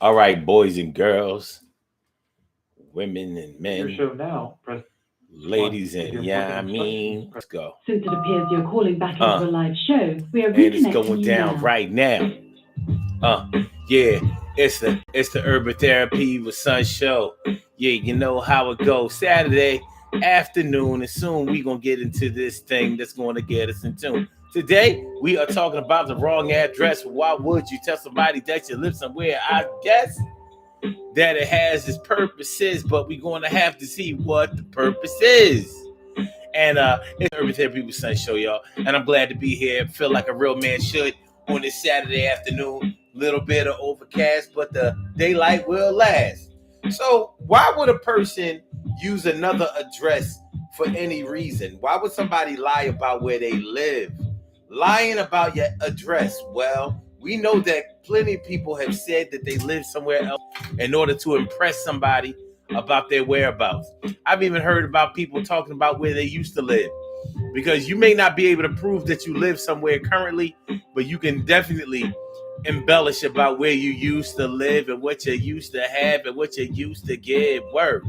All right, boys and girls, women and Your men, show now. Press 1. ladies To hear and important yeah, I instructions, mean, press. let's go. Since it appears you're calling back into Uh, a live show, we are and it's reconnecting going you down now. right now. Uh, yeah, it's the Urban Therapy with Sun show. Yeah, you know how it goes. Saturday afternoon, and soon we gonna get into this thing that's going to get us in tune. Today we are talking about the wrong address. Why would you tell somebody that you live somewhere? I guess that it has its purposes, but we're going to have to see what the purpose is. And it's Urban Therapy with Sun show, y'all. And I'm glad to be here. Feel like a real man should on this Saturday afternoon. Little bit of overcast, but the daylight will last. So why would a person use another address for any reason? Why would somebody lie about where they live? Lying about your address. Well, we know that plenty of people have said that they live somewhere else in order to impress somebody about their whereabouts. I've even heard about people talking about where they used to live, because you may not be able to prove that you live somewhere currently, but you can definitely embellish about where you used to live and what you used to have and what you used to give. Word.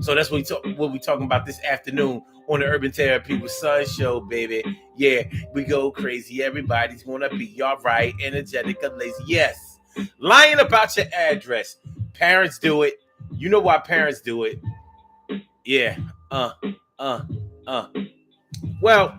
So that's what we talking about this afternoon on the Urban Therapy with Sun show, baby. Yeah, we go crazy. Everybody's gonna be all right, energetic and lazy. Yes, lying about your address. Parents do it. You know why parents do it? Yeah. Uh. Uh. Uh. Well,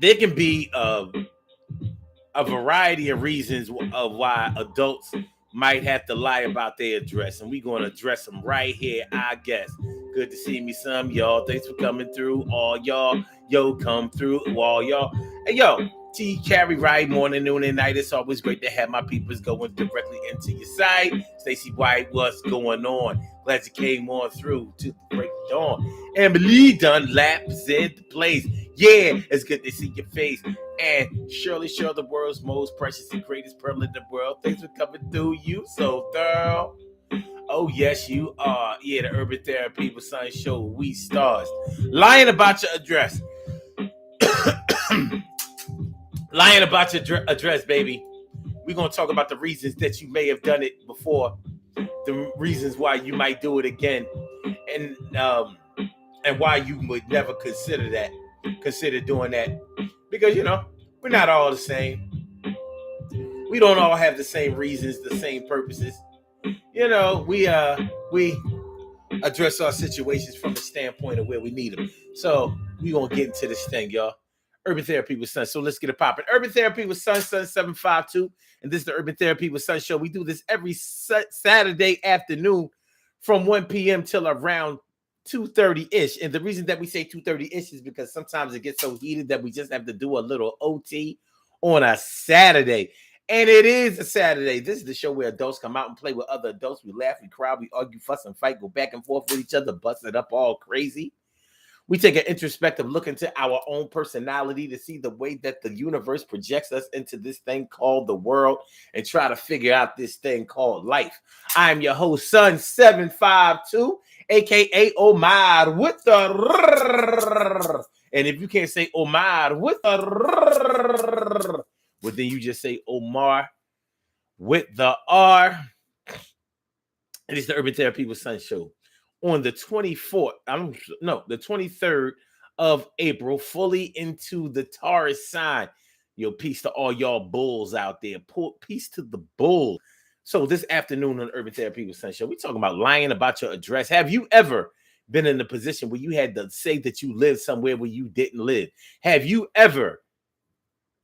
there can be a variety of reasons of why adults might have to lie about their address, and we're going to address them right here, I guess. Good to see me, some y'all. Thanks for coming through, all y'all. Yo, come through, all y'all. Hey, yo, T carry right morning, noon, and night. It's always great to have my peoples going directly into your site. Stacey White, what's going on? Glad you came on through to the break of dawn. Emily Dunlap's in the place. Yeah, it's good to see your face. And Shirley Share, the world's most precious and greatest pearl in the world. Thanks for coming through, you so thorough. Oh, yes, you are. Yeah, the Urban Therapy with Sun show, we stars. Lying about your address. Lying about your address, baby. We're going to talk about the reasons that you may have done it before, the reasons why you might do it again, and why you would never consider doing that. Because, we're not all the same. We don't all have the same reasons, the same purposes. We address our situations from the standpoint of where we need them. So we gonna get into this thing, y'all. Urban Therapy with Sun. So let's get it popping. Urban Therapy with Sun 752, and this is the Urban Therapy with Sun show. We do this every Saturday afternoon from 1 p.m. till around 2:30 ish. And the reason that we say 2:30 ish is because sometimes it gets so heated that we just have to do a little OT on a Saturday. And it is a Saturday. This is the show where adults come out and play with other adults. We laugh, we cry, we argue, fuss, and fight, go back and forth with each other, bust it up all crazy. We take an introspective look into our own personality to see the way that the universe projects us into this thing called the world and try to figure out this thing called life. I'm your host, Sun 752, aka Omar with the. And if you can't say Omar with the, well, then you just say Omar with the R. It is the Urban Therapy with Sun show on the 24th. The 23rd of April, fully into the Taurus sign. Peace to all y'all bulls out there. Peace to the bulls. So this afternoon on the Urban Therapy with Sun show, we're talking about lying about your address. Have you ever been in a position where you had to say that you lived somewhere where you didn't live? Have you ever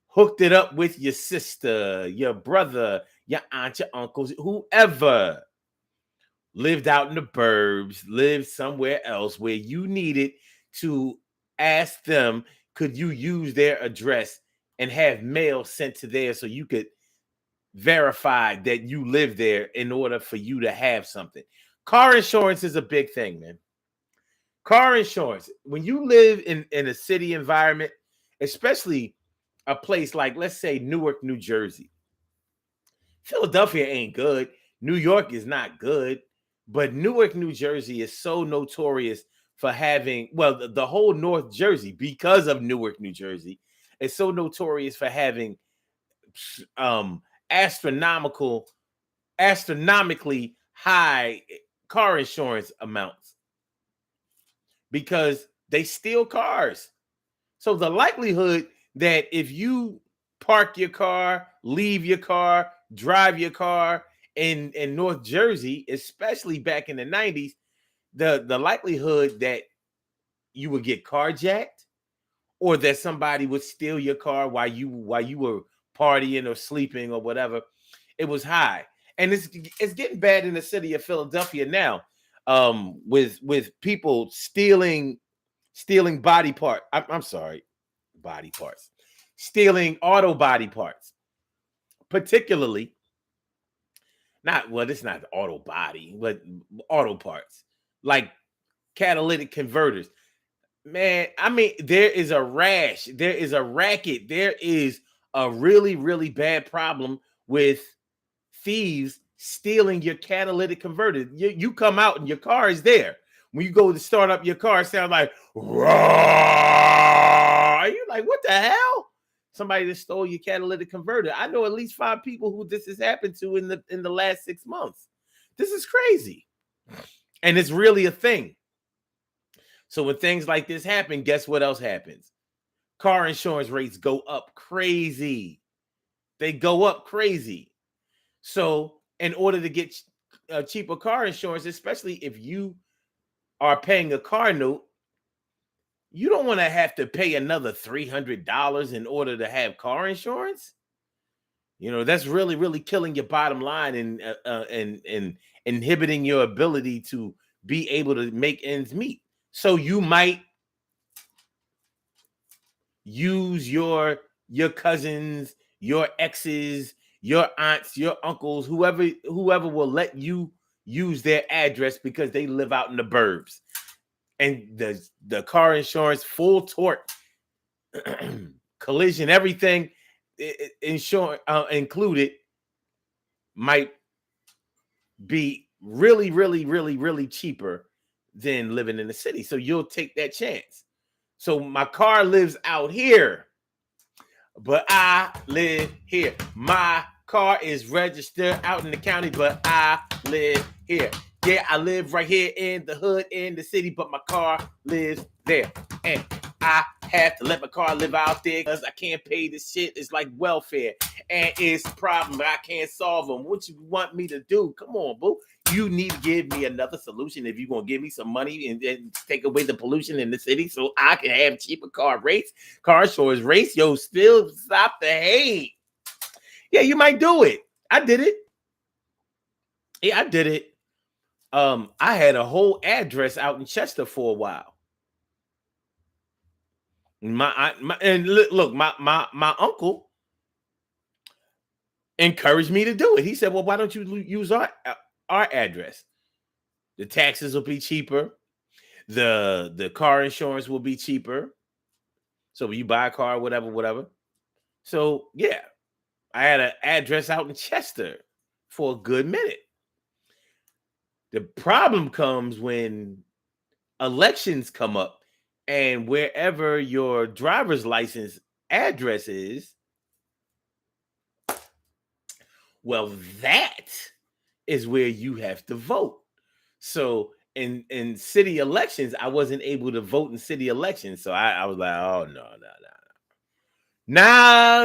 hooked it up with your sister, your brother, your aunt, your uncles, whoever lived out in the burbs, lived somewhere else where you needed to ask them, could you use their address and have mail sent to there so you could verify that you live there in order for you to have something? Car insurance is a big thing, man. Car insurance, when you live in a city environment, especially a place like, let's say, Newark, New Jersey. Philadelphia ain't good. New York is not good. But Newark, New Jersey is so notorious for having, well, the whole North Jersey, because of Newark, New Jersey, is so notorious for having astronomically high car insurance amounts because they steal cars. So the likelihood that if you park your car, leave your car, drive your car in North Jersey, especially back in the 90s, the likelihood that you would get carjacked or that somebody would steal your car while you were partying or sleeping or whatever, it was high. And it's getting bad in the city of Philadelphia now, with people stealing body part. I'm sorry, body parts, stealing auto body parts, particularly it's not auto body, but auto parts like catalytic converters. Man, I mean, there is a rash, there is a racket, there is a really, really bad problem with thieves stealing your catalytic converter. You come out and your car is there. When you go to start up your car, it sounds like, raw. You're like, what the hell? Somebody that stole your catalytic converter. I know at least 5 people who this has happened to in the last 6 months. This is crazy. And it's really a thing. So when things like this happen, guess what else happens? Car insurance rates go up crazy. They go up crazy. So in order to get cheaper car insurance, especially if you are paying a car note, you don't want to have to pay another $300 in order to have car insurance. You know, that's really, really killing your bottom line and inhibiting your ability to be able to make ends meet. So you might use your cousins, your exes, your aunts, your uncles, whoever will let you use their address because they live out in the burbs. And the car insurance, full tort, collision, everything insurance included, might be really, really, really, really cheaper than living in the city. So you'll take that chance. So my car lives out here, but I live here. My car is registered out in the county, but I live here. Yeah, I live right here in the hood, in the city, but my car lives there. And I have to let my car live out there because I can't pay this shit. It's like welfare. And it's a problem. I can't solve them. What you want me to do? Come on, boo. You need to give me another solution if you're going to give me some money and take away the pollution in the city so I can have cheaper car rates. Car insurance rates. Yo, still stop the hate. Yeah, you might do it. I did it. Yeah, I did it. I had a whole address out in Chester for a while. My uncle encouraged me to do it. He said, "Well, why don't you use our address? The taxes will be cheaper. The car insurance will be cheaper. So when you buy a car, whatever. So yeah, I had an address out in Chester for a good minute. The problem comes when elections come up and wherever your driver's license address is, well, that is where you have to vote. So in city elections, I wasn't able to vote in city elections. So I was like, oh, no.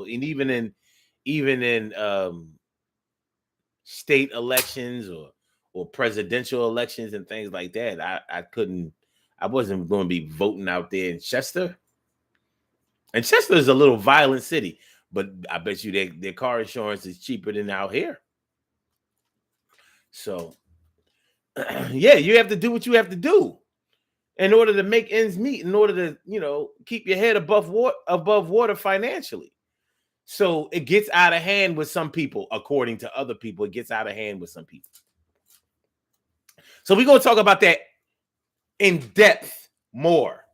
And even in state elections or presidential elections and things like that, I wasn't going to be voting out there in Chester. And Chester is a little violent city, but I bet you their car insurance is cheaper than out here. So yeah, you have to do what you have to do in order to make ends meet, in order to, keep your head above water financially. So it gets out of hand with some people. According to other people, it gets out of hand with some people. So we're going to talk about that in depth more.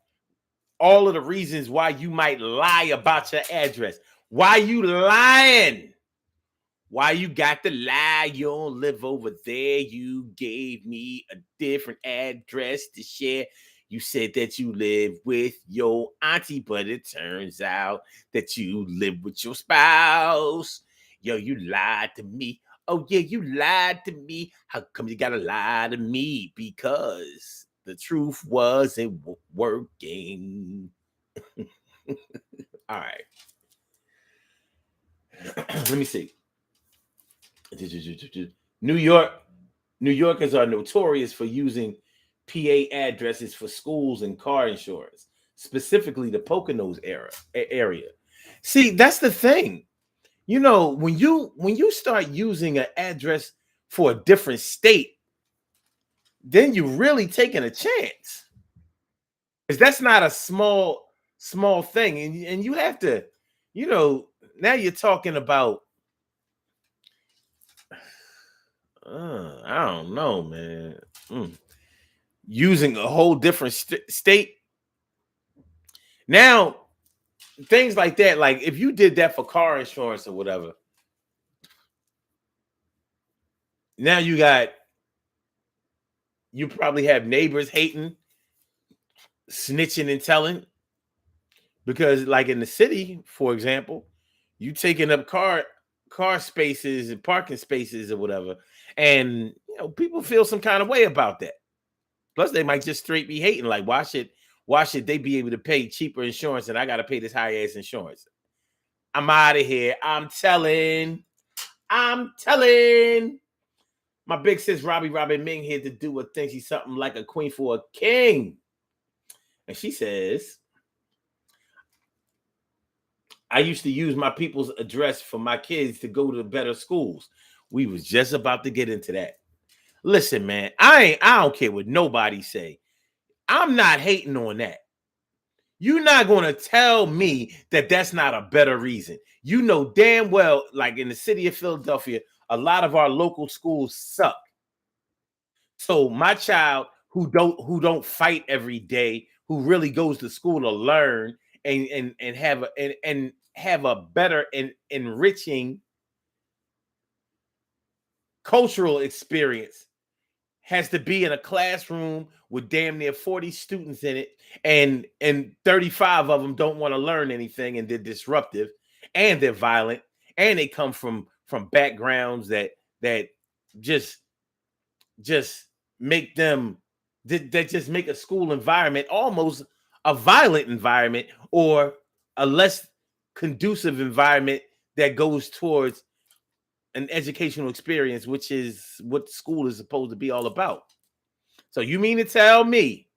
All of the reasons why you might lie about your address. Why you lying? Why you got to lie? You don't live over there. You gave me a different address to share. You said that you live with your auntie, but it turns out that you live with your spouse. Yo, you lied to me. Oh, yeah, you lied to me. How come you gotta lie to me? Because the truth wasn't working. All right. Let me see. New York. New Yorkers are notorious for using PA addresses for schools and car insurance, specifically the Poconos area. See, that's the thing. You know, when you start using an address for a different state, then you're really taking a chance. Because that's not a small thing. And you have to, now you're talking about I don't know, man. Using a whole different state. Now, things like that, like if you did that for car insurance or whatever, now you probably have neighbors hating, snitching and telling, because like in the city, for example, you taking up car spaces and parking spaces or whatever, and people feel some kind of way about that. Plus, they might just straight be hating, like why should they be able to pay cheaper insurance and I got to pay this high ass insurance? I'm out of here. I'm telling. My big sis Robbie Robin Ming here to do what thinks he's something like a queen for a king. And she says, I used to use my people's address for my kids to go to better schools. We was just about to get into that. Listen, man, I don't care what nobody say. I'm not hating on that. You're not going to tell me that that's not a better reason. You know damn well, like in the city of Philadelphia, a lot of our local schools suck. So my child who don't fight every day, who really goes to school to learn and have a better and enriching cultural experience, has to be in a classroom with damn near 40 students in it, and 35 of them don't want to learn anything, and they're disruptive, and they're violent, and they come from backgrounds that just make them that just make a school environment almost a violent environment, or a less conducive environment that goes towards an educational experience, which is what school is supposed to be all about. So you mean to tell me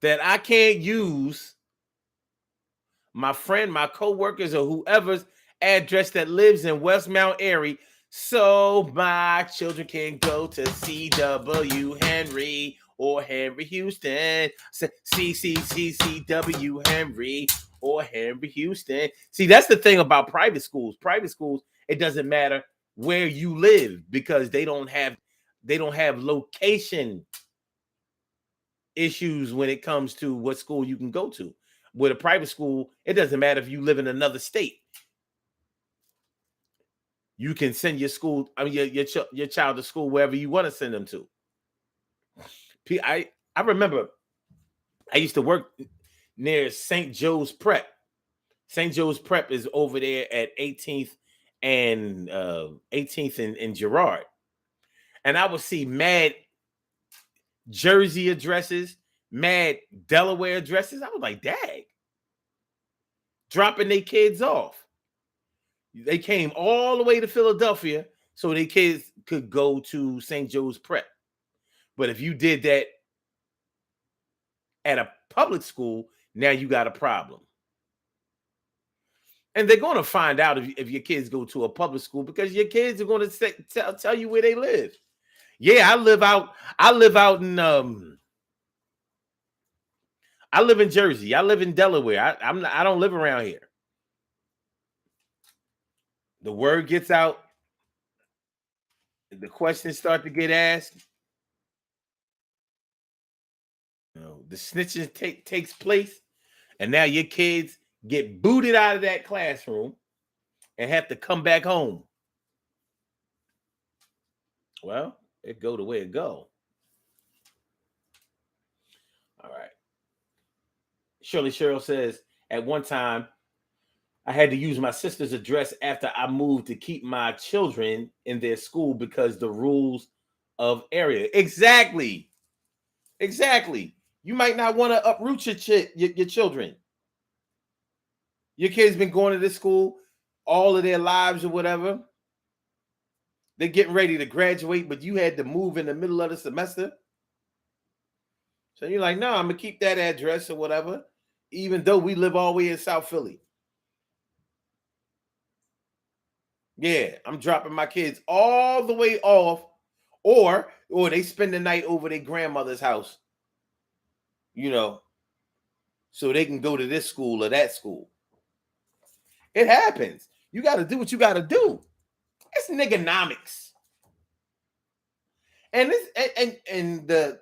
that I can't use my friend, my co-workers, or whoever's address that lives in Westmount Erie, so my children can go to C.W. Henry or Henry Houston? C.W. Henry or Henry Houston. See, that's the thing about private schools. Private schools, it doesn't matter where you live, because they don't have location issues when it comes to what school you can go to. With a private school, it doesn't matter if you live in another state. You can send your child to school wherever you want to send them to. I remember I used to work near St. Joe's Prep. St. Joe's Prep is over there at 18th and 18th and Girard. And I would see mad Jersey addresses, mad Delaware addresses. I was like, dang. Dropping their kids off. They came all the way to Philadelphia so their kids could go to St. Joe's Prep. But if you did that at a public school, now you got a problem. And they're going to find out if your kids go to a public school, because your kids are going to tell you where they live. Yeah, I live out in I live in Jersey. I live in Delaware. I don't live around here. The word gets out. The questions start to get asked. The snitching takes place, and now your kids get booted out of that classroom and have to come back home. Well, it go the way it go. All right. Shirley Cheryl says, at one time, I had to use my sister's address after I moved to keep my children in their school because the rules of area. Exactly. Exactly. You might not want to uproot your children. Your kids been going to this school all of their lives or whatever. They're getting ready to graduate, but you had to move in the middle of the semester. So you're like, no, I'm going to keep that address or whatever, even though we live all the way in South Philly. Yeah, I'm dropping my kids all the way off, or they spend the night over their grandmother's house, so they can go to this school or that school. It happens. You got to do what you got to do. It's niggonomics. And the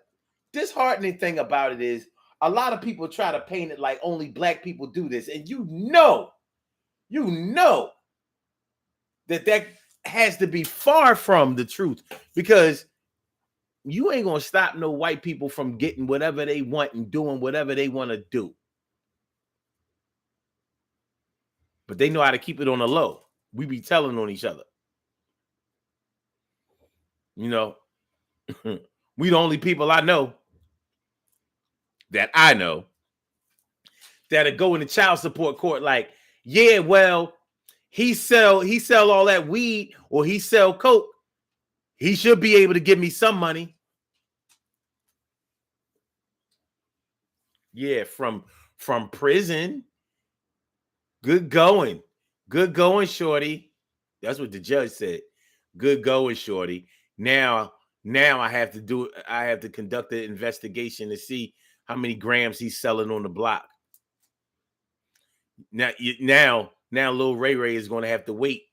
disheartening thing about it is a lot of people try to paint it like only black people do this, and you know that has to be far from the truth, because you ain't gonna stop no white people from getting whatever they want and doing whatever they want to do. But they know how to keep it on the low. We be telling on each other. We the only people I know that are going to child support court like, yeah, well, he sell all that weed or he sell coke. He should be able to give me some money. Yeah, from prison. Good going, shorty. That's what the judge said. Good going, shorty. Now I have to conduct an investigation to see how many grams he's selling on the block. Now little Ray is going to have to wait.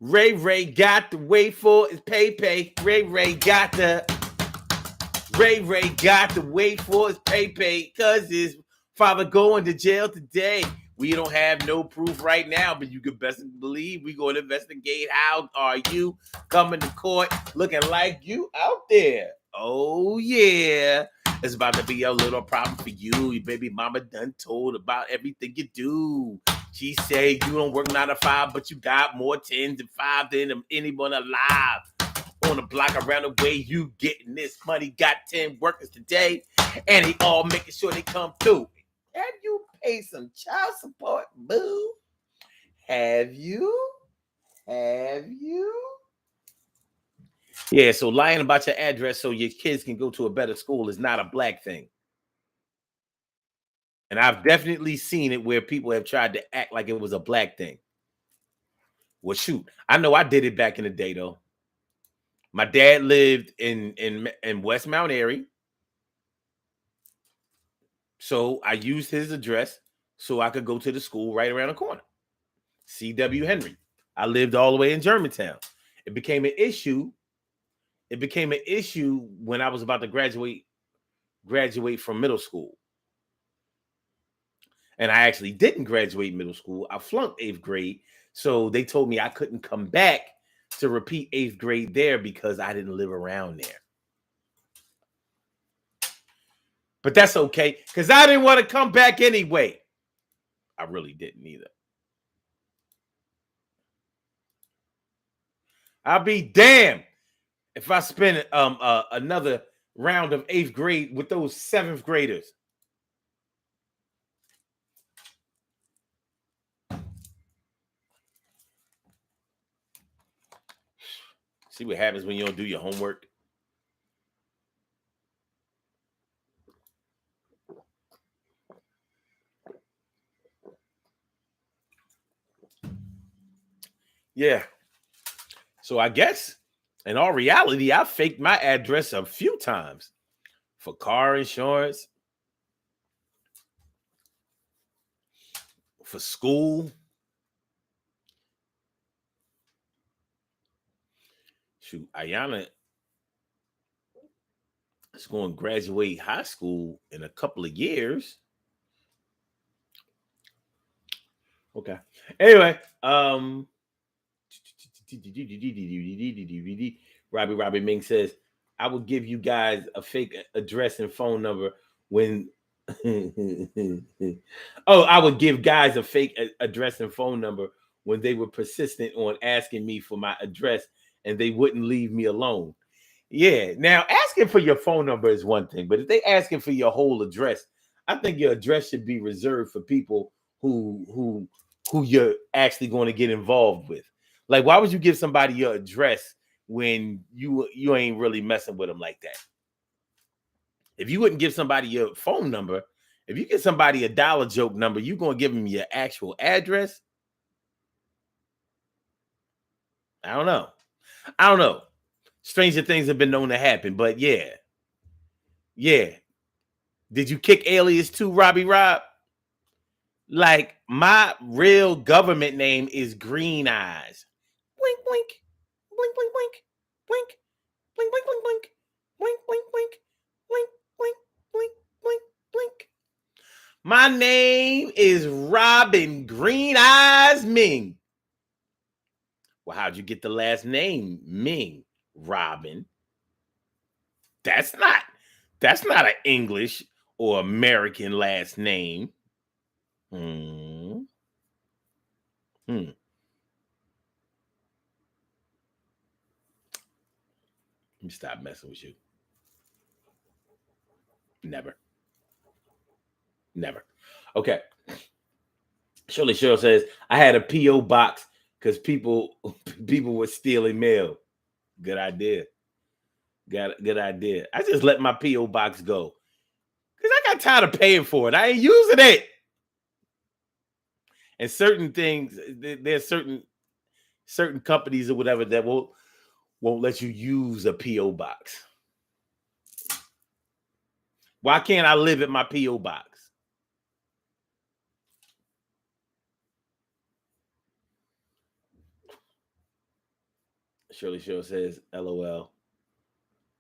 Ray got to wait for his pay. Ray got to wait for his pay because his father going to jail today. We don't have no proof right now, but you can best believe we're going to investigate how are you coming to court looking like you out there. Oh, yeah. It's about to be a little problem for you. Your baby mama done told about everything you do. She said you don't work 9 to 5, but you got more 10 to 5 than anyone alive. On the block around the way you getting this money. Got 10 workers today, and they all making sure they come through. Have you paid some child support, boo? Have you? Yeah, so lying about your address so your kids can go to a better school is not a black thing. And I've definitely seen it where people have tried to act like it was a black thing. Well, shoot, I know I did it back in the day, though. My dad lived in West Mount Airy. So I used his address so I could go to the school right around the corner. C.W. Henry. I lived all the way in Germantown. It became an issue. When I was about to graduate from middle school. And I actually didn't graduate middle school. I flunked 8th grade. So they told me I couldn't come back to repeat 8th grade there because I didn't live around there. But that's okay, because I didn't want to come back anyway. I really didn't either. I'll be damned if I spend another round of 8th grade with those 7th graders. See what happens when you don't do your homework? Yeah. So I guess in all reality, I faked my address a few times for car insurance, for school. Shoot, Ayana is going to graduate high school in a couple of years. Okay. Anyway, Robbie Ming says, I will give you guys a fake address and phone number when I would give guys a fake address and phone number when they were persistent on asking me for my address and they wouldn't leave me alone. Yeah. Now, asking for your phone number is one thing, but if they asking for your whole address, I think your address should be reserved for people who you're actually going to get involved with. Like, why would you give somebody your address when you ain't really messing with them like that? If you wouldn't give somebody your phone number, if you give somebody a dollar joke number, you going to give them your actual address? I don't know. Stranger things have been known to happen, but yeah. Did you kick Alias too, Robbie Rob? Like, my real government name is Green Eyes. Blink, blink, blink, blink, blink, blink, blink, blink, blink, blink, blink, blink, blink, blink, blink, blink, blink, blink. My name is Robin Green Eyes Ming. Well, how'd you get the last name Ming, Robin? That's not an English or American last name. Let me stop messing with you. Never. Okay. Shirley Cheryl says, I had a P.O. box because people were stealing mail. Good idea. Good idea. I just let my P.O. box go because I got tired of paying for it. I ain't using it. And certain things, there's certain companies or whatever that won't let you use a P.O. box. Why can't I live at my P.O. box? Shirley Cheryl says, LOL.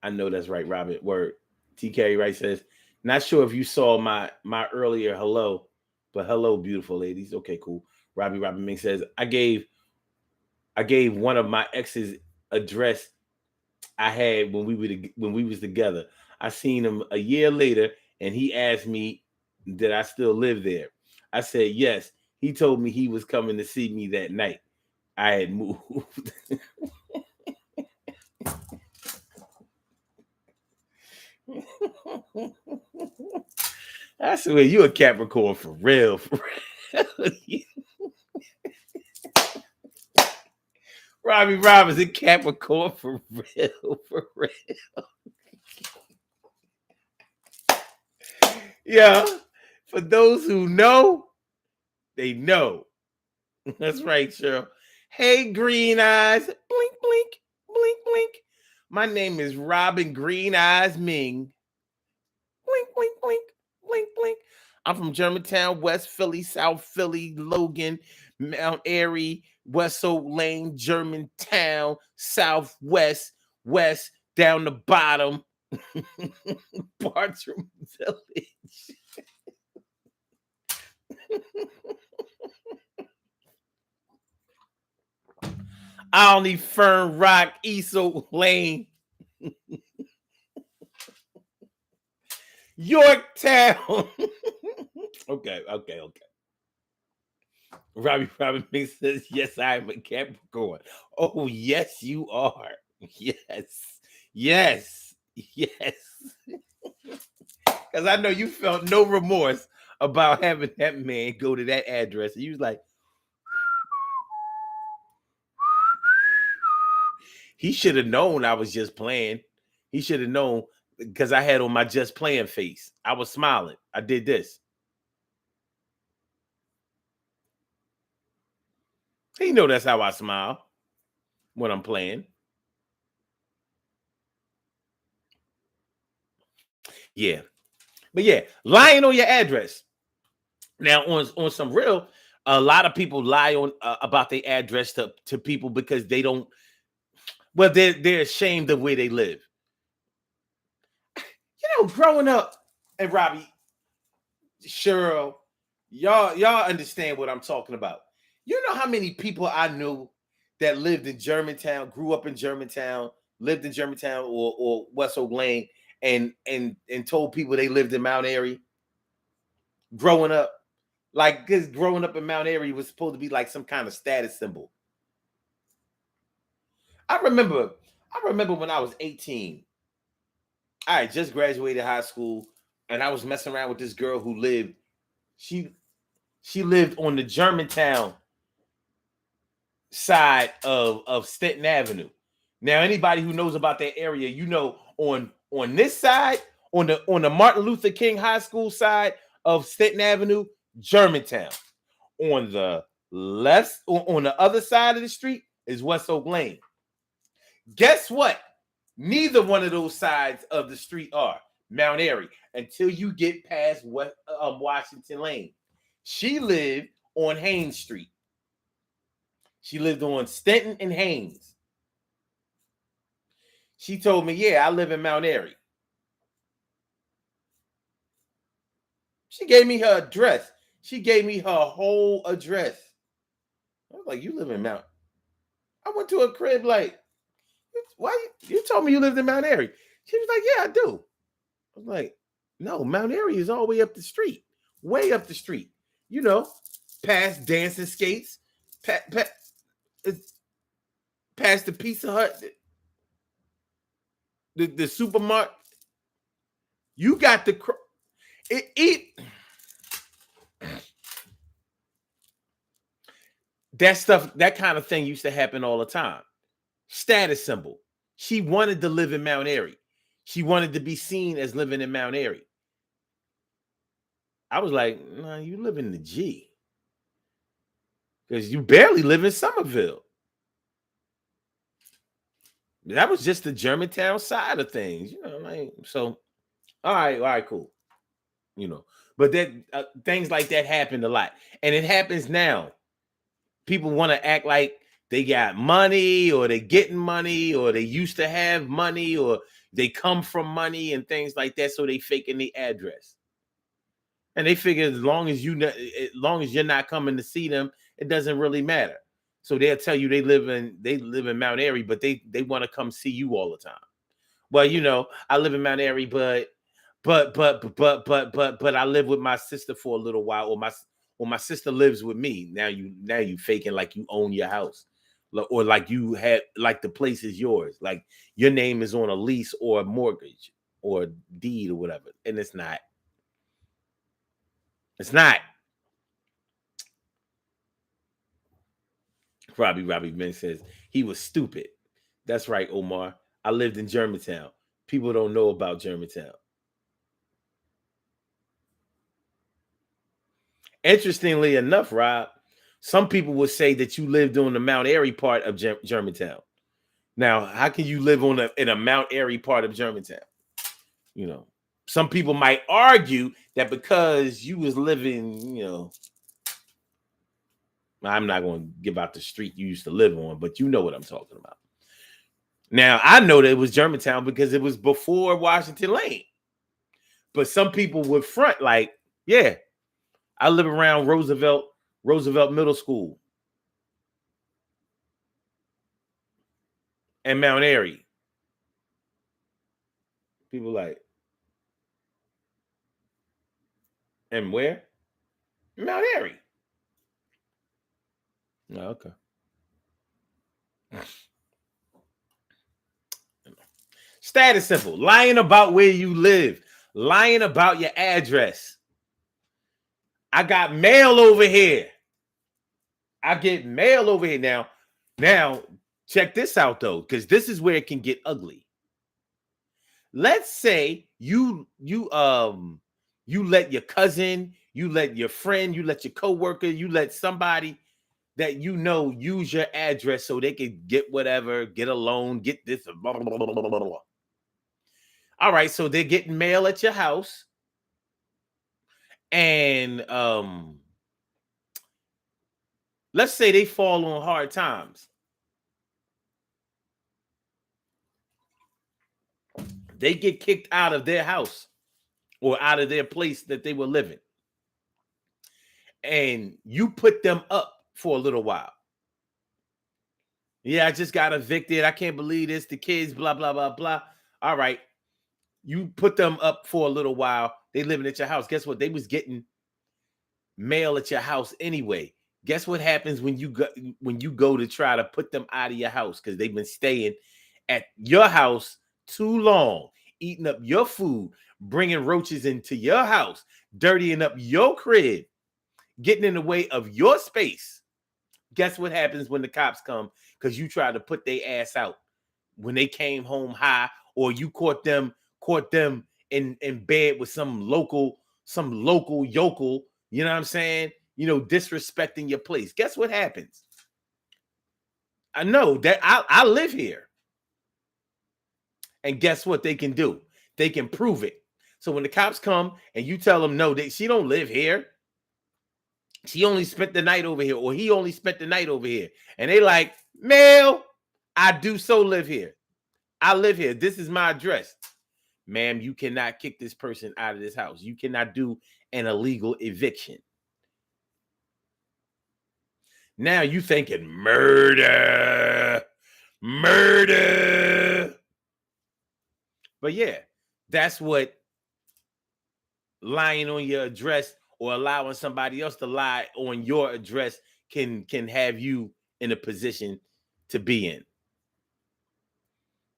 I know that's right, Robert. Word. TK Wright says, not sure if you saw my earlier hello, but hello, beautiful ladies. Okay, cool. Robbie Ming says, I gave one of my ex's address I had when we was together. I seen him a year later, and he asked me did I still live there. I said yes. He told me he was coming to see me that night. I had moved. I swear you a Capricorn for real. Robbie is a Capricorn for real. Yeah, for those who know, they know. That's right, Cheryl. Hey, Green Eyes. Blink, blink, blink, blink. My name is Robin Green Eyes Ming. Blink, blink, blink, blink, blink. I'm from Germantown, West Philly, South Philly, Logan, Mount Airy, West Oak Lane, Germantown, Southwest, West, down the bottom, Bartram Village. Olney, Fern Rock, East Oak Lane, Yorktown. Okay. Robbie Ming says, yes, I am a Capricorn. Oh, yes, you are. Yes. Because I know you felt no remorse about having that man go to that address. And you was like, he should have known I was just playing. He should have known because I had on my just playing face. I was smiling. I did this. He know that's how I smile when I'm playing. Yeah. But yeah, lying on your address. Now, on some real, a lot of people lie on about their address to people because they don't. Well, they're ashamed of where they live. You know, growing up, and Robbie, Cheryl, y'all understand what I'm talking about. You know how many people I knew that lived in Germantown, grew up in Germantown, lived in Germantown or West Oak Lane, and told people they lived in Mount Airy growing up. Like, because growing up in Mount Airy was supposed to be like some kind of status symbol. I remember when I was 18, I had just graduated high school, and I was messing around with this girl who lived, she lived on the Germantown side of Stanton Avenue. Now, anybody who knows about that area, you know, on this side, on the Martin Luther King High School side of Stanton Avenue, Germantown. On the left, on the other side of the street is West Oak Lane. Guess what? Neither one of those sides of the street are Mount Airy until you get past Washington Lane. She lived on Haynes Street. She lived on Stanton and Haynes. She told me, yeah, I live in Mount Airy. She gave me her address. She gave me her whole address. I was like, you live in Mount. I went to a crib like, why you told me you lived in Mount Airy? She was like, yeah, I do. I was like, no, Mount Airy is all the way up the street. Way up the street. You know, past dancing skates, past the Pizza Hut, the supermarket. You got the that stuff, that kind of thing used to happen all the time. Status symbol. She wanted to live in Mount Airy. She wanted to be seen as living in Mount Airy. I was like, nah, you live in the G. Because you barely live in Somerville. That was just the Germantown side of things, you know. Like, so, all right, cool, you know. But that things like that happened a lot, and it happens now. People want to act like they got money, or they getting money, or they used to have money, or they come from money and things like that. So they faking the address, and they figure as long as you're not coming to see them, it doesn't really matter. So they'll tell you they live in Mount Airy, but they want to come see you all the time. Well, you know, I live in Mount Airy, but I live with my sister for a little while, or my sister lives with me. Now you faking like you own your house, or like you had, like the place is yours, like your name is on a lease or a mortgage or a deed or whatever, and it's not. It's not. Robbie Ben says he was stupid. That's right, Omar. I lived in Germantown. People don't know about Germantown. Interestingly enough, Rob, some people would say that you lived on the Mount Airy part of Germantown. Now, how can you live in a Mount Airy part of Germantown? You know, some people might argue that because you was living, you know, I'm not going to give out the street you used to live on, but you know what I'm talking about. Now, I know that it was Germantown because it was before Washington Lane. But some people would front like, yeah, I live around Roosevelt Middle School and Mount Airy. People like, and where? Mount Airy. Oh, okay. Status symbol. Lying about where you live. Lying about your address. I got mail over here. I get mail over here now. Now, check this out, though, because this is where it can get ugly. Let's say you let your cousin, you let your friend, you let your coworker, you let somebody that you know use your address so they can get whatever, get a loan, get this, blah, blah, blah, blah, blah, blah. All right, so they're getting mail at your house, and let's say they fall on hard times. They get kicked out of their house or out of their place that they were living, and you put them up for a little while. Yeah, I just got evicted. I can't believe this. The kids, blah, blah, blah, blah. All right. You put them up for a little while. They living at your house. Guess what? They was getting mail at your house anyway. Guess what happens when you go to try to put them out of your house because they've been staying at your house too long, eating up your food, bringing roaches into your house, dirtying up your crib, getting in the way of your space. Guess what happens when the cops come because you try to put their ass out when they came home high, or you caught them in bed with some local yokel, you know what I'm saying? You know, disrespecting your place. Guess what happens? I know that I live here. And guess what they can do? They can prove it. So when the cops come and you tell them, no, she don't live here. She only spent the night over here, or he only spent the night over here. And they like, ma'am, I do so live here. I live here. This is my address. Ma'am, you cannot kick this person out of this house. You cannot do an illegal eviction. Now you thinking murder. But yeah, that's what lying on your address or allowing somebody else to lie on your address can have you in a position to be in.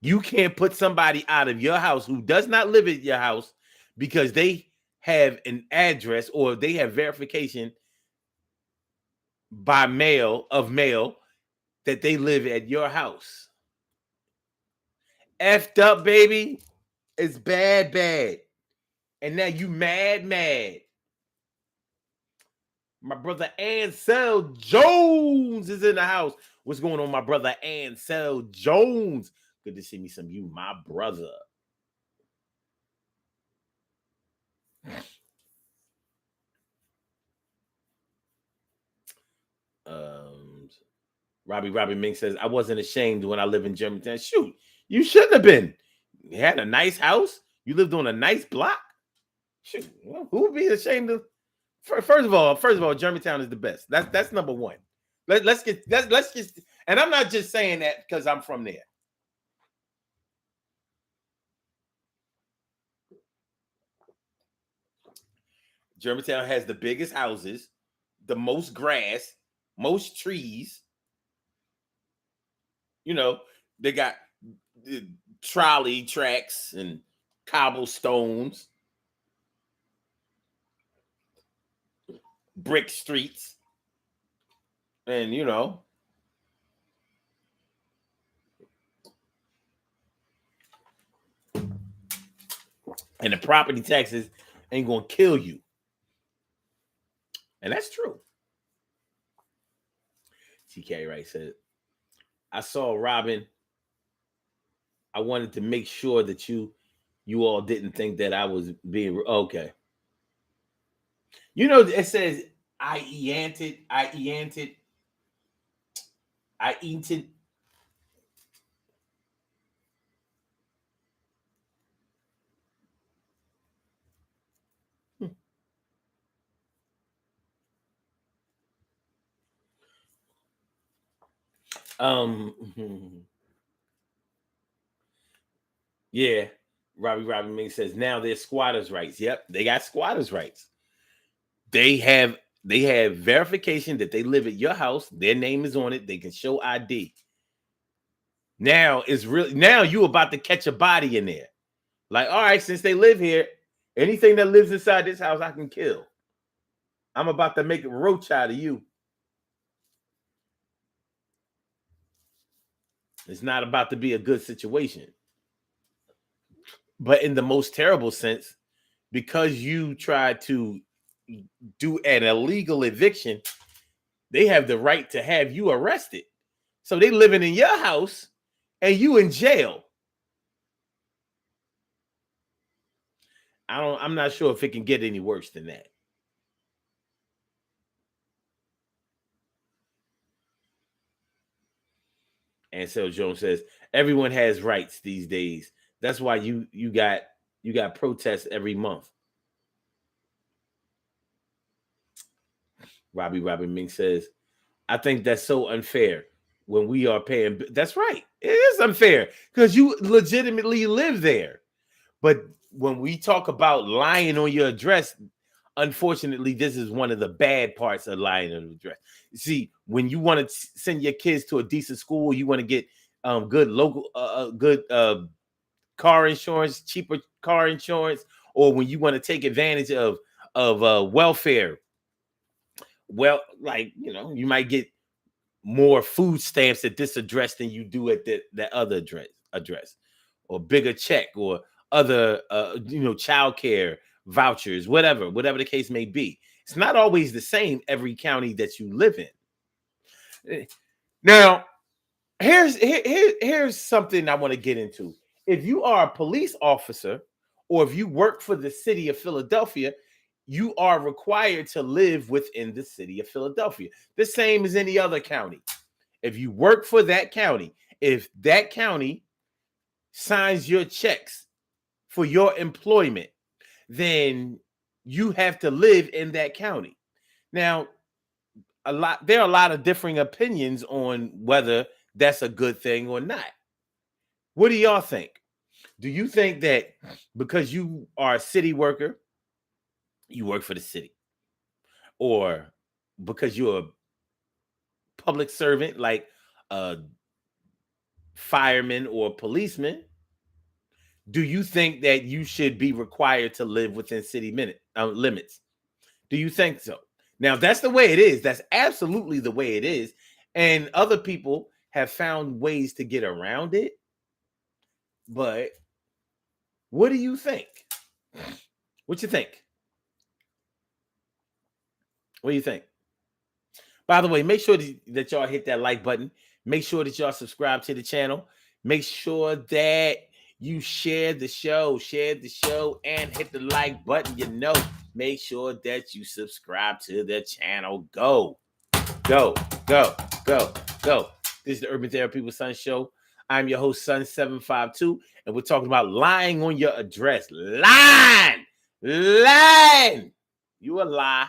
You can't put somebody out of your house who does not live at your house because they have an address or they have verification by mail that they live at your house. Effed up, baby. It's bad. And now you mad. My brother Ansel Jones is in the house. What's going on, my brother Ansel Jones? Good to see me some you, my brother. Robbie Mink says, I wasn't ashamed when I lived in Germantown. Shoot, you shouldn't have been. You had a nice house. You lived on a nice block. Shoot, who would be ashamed of? First of all, Germantown is the best. That's number one. Let's get, and I'm not just saying that because I'm from there. Germantown has the biggest houses, the most grass, most trees. You know, they got trolley tracks and cobblestones, brick streets, and you know, and the property taxes ain't gonna kill you. And that's true. TK Wright said, I saw Robin. I wanted to make sure that you all didn't think that I was being okay. You know, it says I eanted. Yeah, Robbie Ming says now they're squatters' rights. Yep, they got squatters' rights. They have verification that they live at your house. Their name is on it. They can show ID. Now you about to catch a body in there. Like, all right, since they live here, anything that lives inside this house, I can kill. I'm about to make a roach out of you. It's not about to be a good situation. But in the most terrible sense, because you tried to do an illegal eviction, they have the right to have you arrested. So they living in your house and you in jail. I'm not sure if it can get any worse than that. Ansel Jones says everyone has rights these days. That's why you got protests every month. Robbie Mink says, I think that's so unfair when we are paying. That's right. It is unfair because you legitimately live there. But when we talk about lying on your address, unfortunately, this is one of the bad parts of lying on the address. See, when you want to send your kids to a decent school, you want to get good local, good car insurance, cheaper car insurance, or when you want to take advantage of welfare. Well, like, you know, you might get more food stamps at this address than you do at that other address, or bigger check, or other child care vouchers, whatever the case may be. It's not always the same every county that you live in. Now, here's something I want to get into. If you are a police officer, or if you work for the city of Philadelphia, you are required to live within the city of Philadelphia, the same as any other county. If you work for that county, if that county signs your checks for your employment, then you have to live in that county. Now, there are a lot of differing opinions on whether that's a good thing or not. What do y'all think? Do you think that because you are a city worker, you work for the city, or because you're a public servant like a fireman or a policeman, do you think that you should be required to live within city limits? Do you think so? Now, that's the way it is. That's absolutely the way it is. And other people have found ways to get around it. But what do you think? What you think? What do you think? By the way, make sure that y'all hit that like button. Make sure that y'all subscribe to the channel. Make sure that you share the show, and hit the like button. Make sure that you subscribe to the channel. Go. This is the Urban Therapy with Sun Show. I'm your host, Sun752, and we're talking about lying on your address. Lying. You a lie.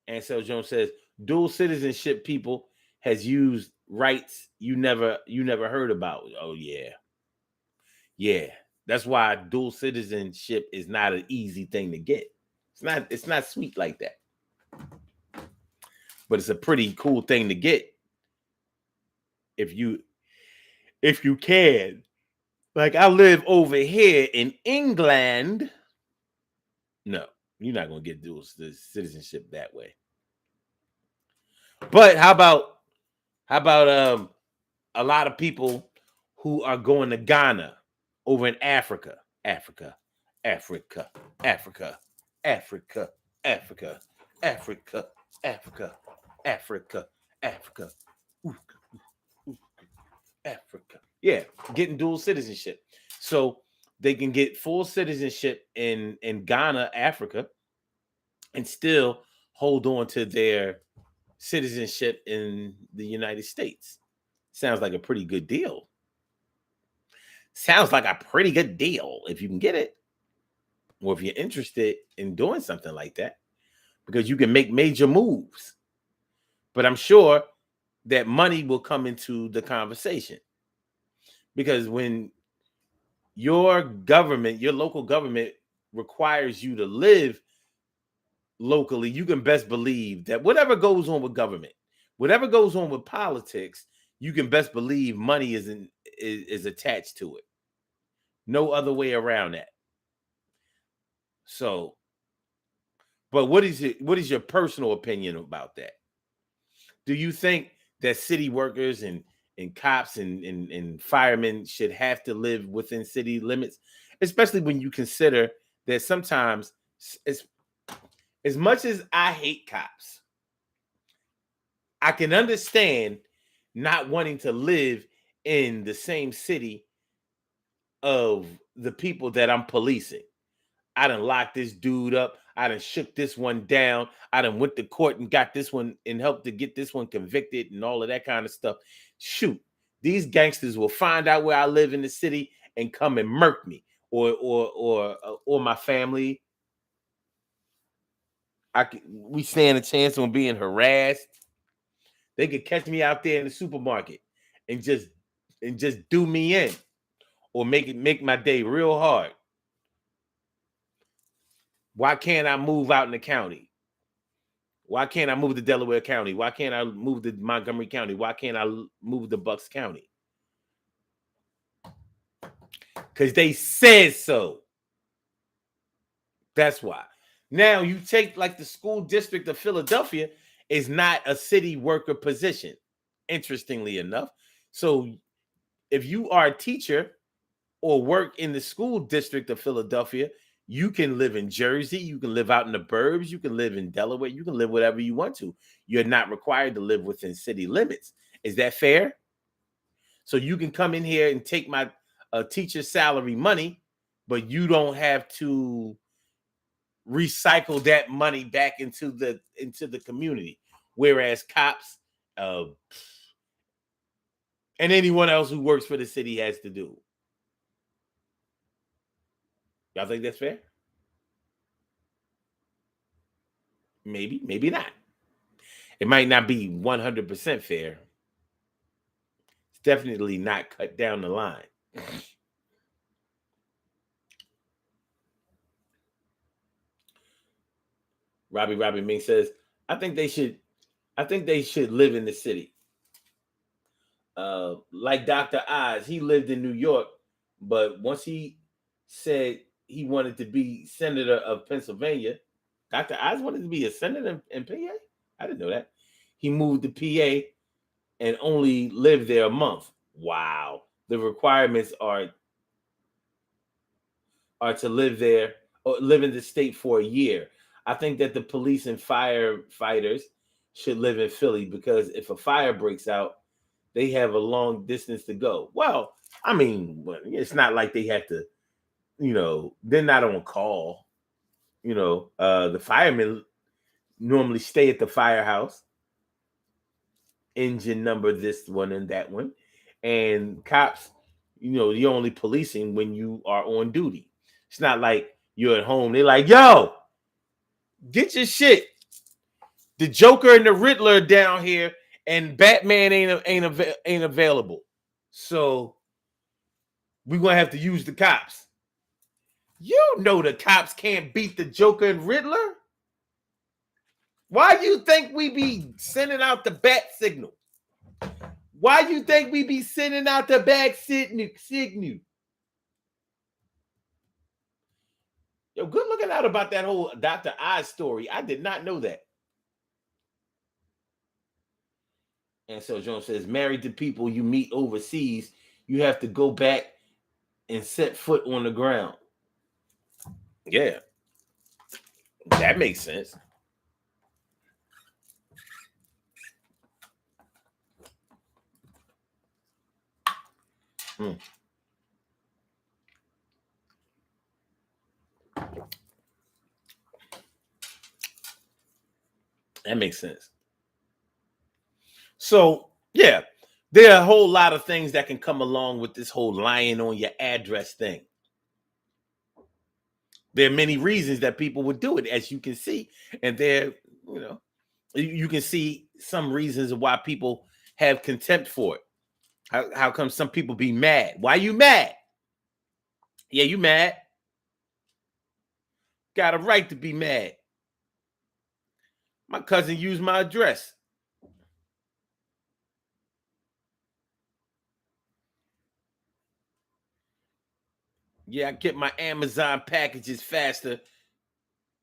Ansel Jones says dual citizenship people has used rights you never heard about. Oh yeah. That's why dual citizenship is not an easy thing to get. It's not sweet like that, but it's a pretty cool thing to get if you can. Like, I live over here in England. No, you're not gonna get dual citizenship that way. But how about a lot of people who are going to Ghana over in Africa. Africa. Yeah, getting dual citizenship. So they can get full citizenship in Ghana, Africa, and still hold on to their citizenship in the United States. Sounds like a pretty good deal. If you can get it, or if you're interested in doing something like that, because you can make major moves. But I'm sure that money will come into the conversation, because when your local government requires you to live locally, you can best believe that whatever goes on with government, whatever goes on with politics, you can best believe money is attached to it. No other way around that. So, but what is your personal opinion about that? Do you think that city workers and cops and firemen should have to live within city limits, especially when you consider that sometimes, as much as I hate cops, I can understand not wanting to live in the same city of the people that I'm policing. I done locked this dude up. I done shook this one down. I done went to court and got this one and helped to get this one convicted and all of that kind of stuff. Shoot, these gangsters will find out where I live in the city and come and murk me or my family. We stand a chance on being harassed. They could catch me out there in the supermarket and just do me in, or make my day real hard. Why can't I move out in the county? Why can't I move to Delaware County? Why can't I move to Montgomery County? Why can't I move to Bucks County? Because they said so. That's why. Now you take like the school district of Philadelphia is not a city worker position, interestingly enough. So if you are a teacher or work in the school district of Philadelphia, you can live in Jersey, you can live out in the burbs, you can live in Delaware, you can live whatever you want to. You're not required to live within city limits. Is that fair? So you can come in here and take my teacher's salary money, but you don't have to recycle that money back into the community. Whereas cops and anyone else who works for the city has to do. Y'all think that's fair? Maybe, maybe not. It might not be 100% fair. It's definitely not cut down the line. Robbie Ming says, I think they should live in the city. Like Dr. Oz, he lived in New York, but once he said he wanted to be senator of Pennsylvania, Dr. Oz wanted to be a senator in PA? I didn't know that. He moved to PA and only lived there a month. Wow. The requirements are to live there or live in the state for a year. I think that the police and firefighters should live in Philly, because if a fire breaks out, they have a long distance to go. Well, I mean, it's not like they have to, they're not on call. The firemen normally stay at the firehouse, engine number this one and that one. And cops, you're only policing when you are on duty. It's not like you're at home. They're like, yo, get your shit. The Joker and the Riddler are down here, and Batman ain't available. So we're gonna have to use the cops. You know the cops can't beat the Joker and Riddler. Why do you think we be sending out the bat signal? Why do you think we be sending out the bat signal? Yo, good looking out about that whole Dr. Oz story. I did not know that. And so Jones says, married to people you meet overseas, you have to go back and set foot on the ground. Yeah. That makes sense. That makes sense. So, yeah, there are a whole lot of things that can come along with this whole lying on your address thing. There are many reasons that people would do it, as you can see. And there, you can see some reasons why people have contempt for it. How come some people be mad? Why you mad? Yeah, you mad. Got a right to be mad. My cousin used my address. Yeah, I get my Amazon packages faster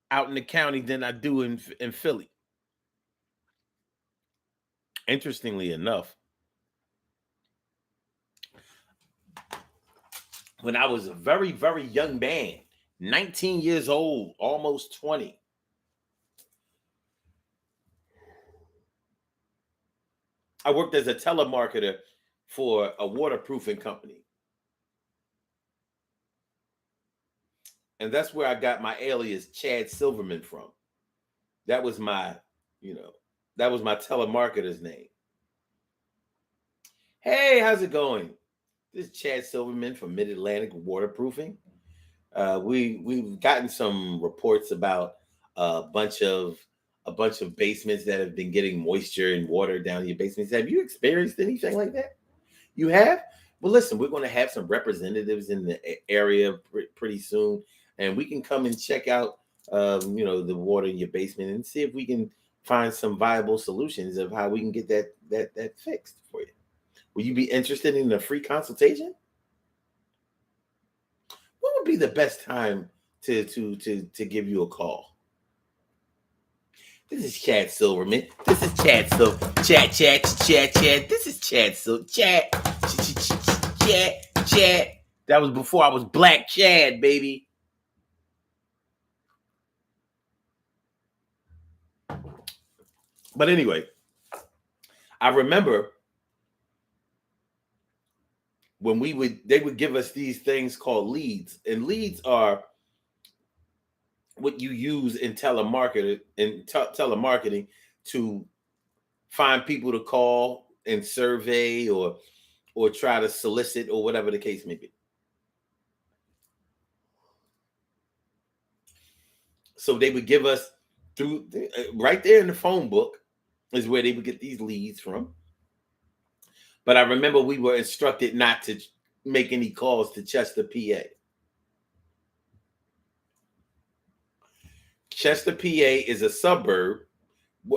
out in the county than I do in Philly. Interestingly enough, when I was a very, very young man, 19 years old, almost 20, I worked as a telemarketer for a waterproofing company. And that's where I got my alias Chad Silverman from. That was my, that was my telemarketer's name. Hey, how's it going? This is Chad Silverman from Mid-Atlantic Waterproofing. We've gotten some reports about a bunch of a bunch of basements that have been getting moisture and water down in your basements. Have you experienced anything like that? You have? Well, listen, we're going to have some representatives in the area pretty soon, and we can come and check out, the water in your basement and see if we can find some viable solutions of how we can get that fixed for you. Will you be interested in a free consultation? What would be the best time to give you a call? This is Chad Silverman. This is Chad Chad. This is Chad Chad. That was before I was Black Chad, baby. But anyway, I remember when they would give us these things called leads, and leads are what you use in telemarketing to find people to call and survey or try to solicit or whatever the case may be. So they would give us through right there in the phone book is where they would get these leads from. But I remember we were instructed not to make any calls to Chester, PA. Chester, PA is a suburb.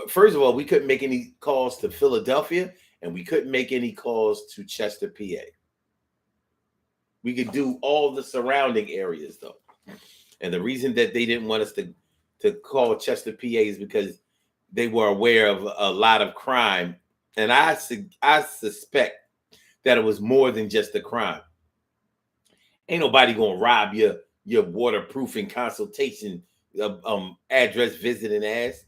First of all, we couldn't make any calls to Philadelphia, and we couldn't make any calls to Chester, PA. We could do all the surrounding areas, though. And the reason that they didn't want us to call Chester, PA is because they were aware of a lot of crime. And I suspect that it was more than just a crime. Ain't nobody going to rob your waterproofing consultation address visiting ass.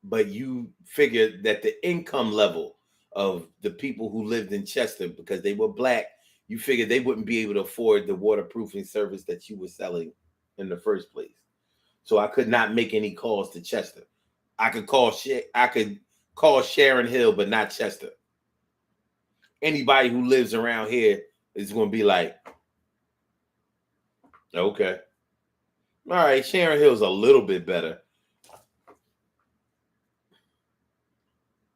But you figured that the income level of the people who lived in Chester, because they were Black, you figured they wouldn't be able to afford the waterproofing service that you were selling in the first place. So I could not make any calls to Chester. I could call Sharon Hill, but not Chester. Anybody who lives around here is going to be like, okay. All right, Sharon Hill's a little bit better.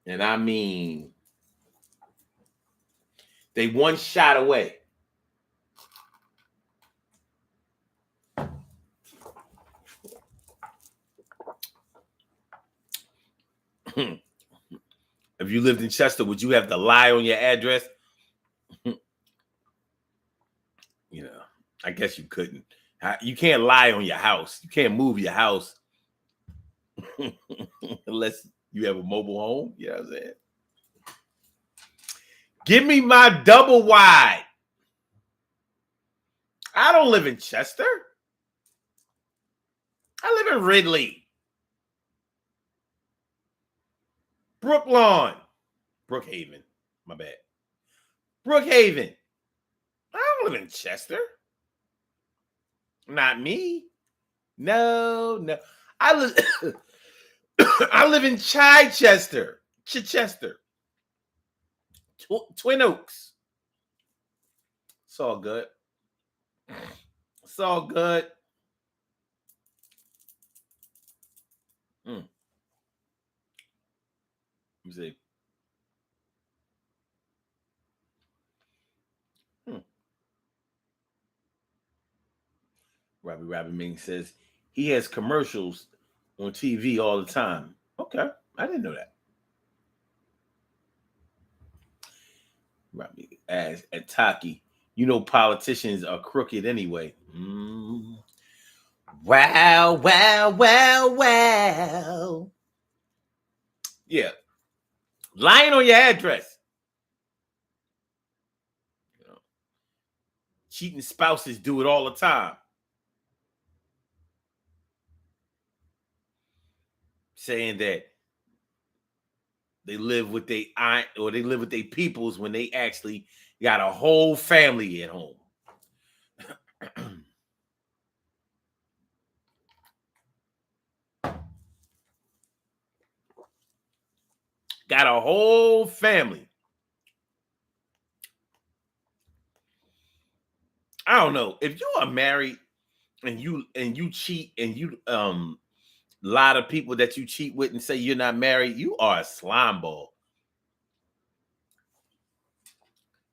And I mean, they one shot away. If you lived in Chester, would you have to lie on your address? I guess you couldn't. You can't lie on your house. You can't move your house unless you have a mobile home. You know what I'm saying? Give me my double wide. I don't live in Chester. I live in Ridley. Brookhaven. My bad. Brookhaven. I don't live in Chester. Not me. No. I live in Chichester. Twin Oaks. It's all good. It's all good. Let me see. Robbie Ming says he has commercials on TV all the time. Okay, I didn't know that. Robbie as at Taki, politicians are crooked anyway. Wow. Yeah. Lying on your address. Cheating spouses do it all the time. Saying that they live with their aunt or they live with their peoples when they actually got a whole family at home. Got a whole family. I don't know. If you are married and you cheat and you A lot of people that you cheat with and say you're not married, you are a slime ball.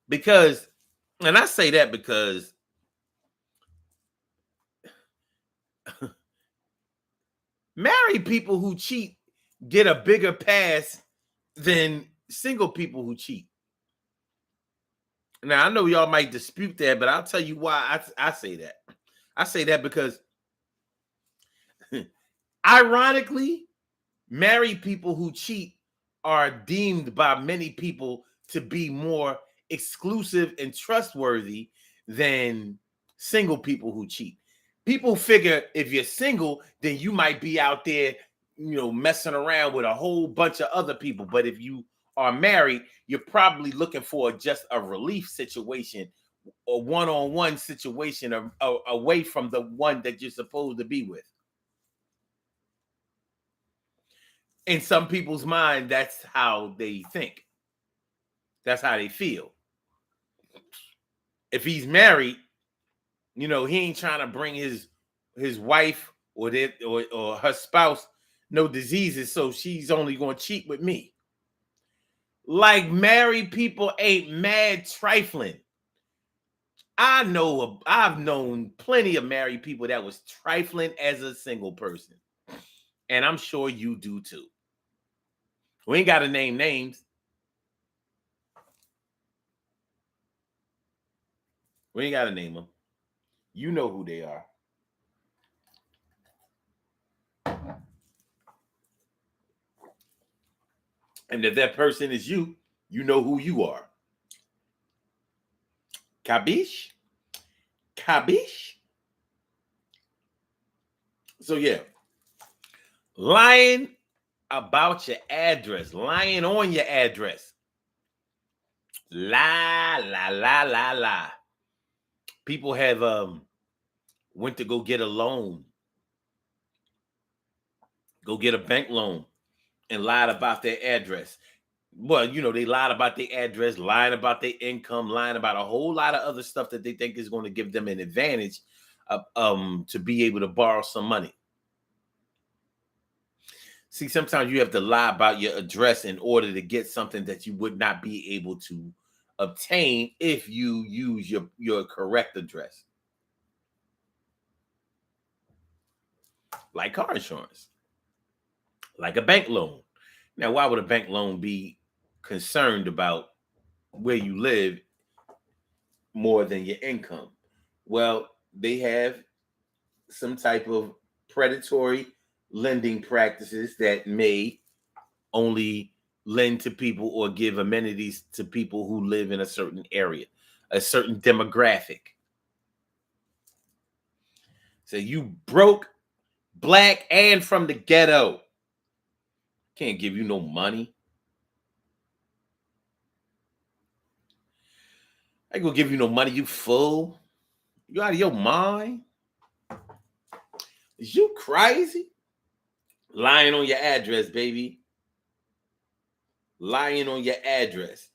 Because, and I say that because married people who cheat get a bigger pass than single people who cheat. Now, I know y'all might dispute that, but I'll tell you why I say that. I say that because, ironically, married people who cheat are deemed by many people to be more exclusive and trustworthy than single people who cheat. People figure if you're single, then you might be out there, messing around with a whole bunch of other people. But if you are married, you're probably looking for just a relief situation or one-on-one situation away from the one that you're supposed to be with. In some people's mind, that's how they think. That's how they feel. If he's married, he ain't trying to bring his wife or her spouse no diseases, so she's only going to cheat with me. Like, married people ain't mad trifling. I've known plenty of married people that was trifling as a single person. And I'm sure you do too. We ain't got to name names. We ain't got to name them. You know who they are. And if that person is you, you know who you are. Cabiche? Cabiche? So yeah, lying about your address, lying on your address. Lie. People have went to go get a loan, go get a bank loan, and lied about their address. Well, they lied about their address, lying about their income, lying about a whole lot of other stuff that they think is going to give them an advantage to be able to borrow some money. See, sometimes you have to lie about your address in order to get something that you would not be able to obtain if you use your correct address. Like car insurance, like a bank loan. Now, why would a bank loan be concerned about where you live more than your income? Well, they have some type of predatory lending practices that may only lend to people or give amenities to people who live in a certain area, a certain demographic. So you broke, black, and from the ghetto. Can't give you no money. I ain't gonna give you no money, you fool. You out of your mind? Is you crazy? Lying on your address, baby. Lying on your address.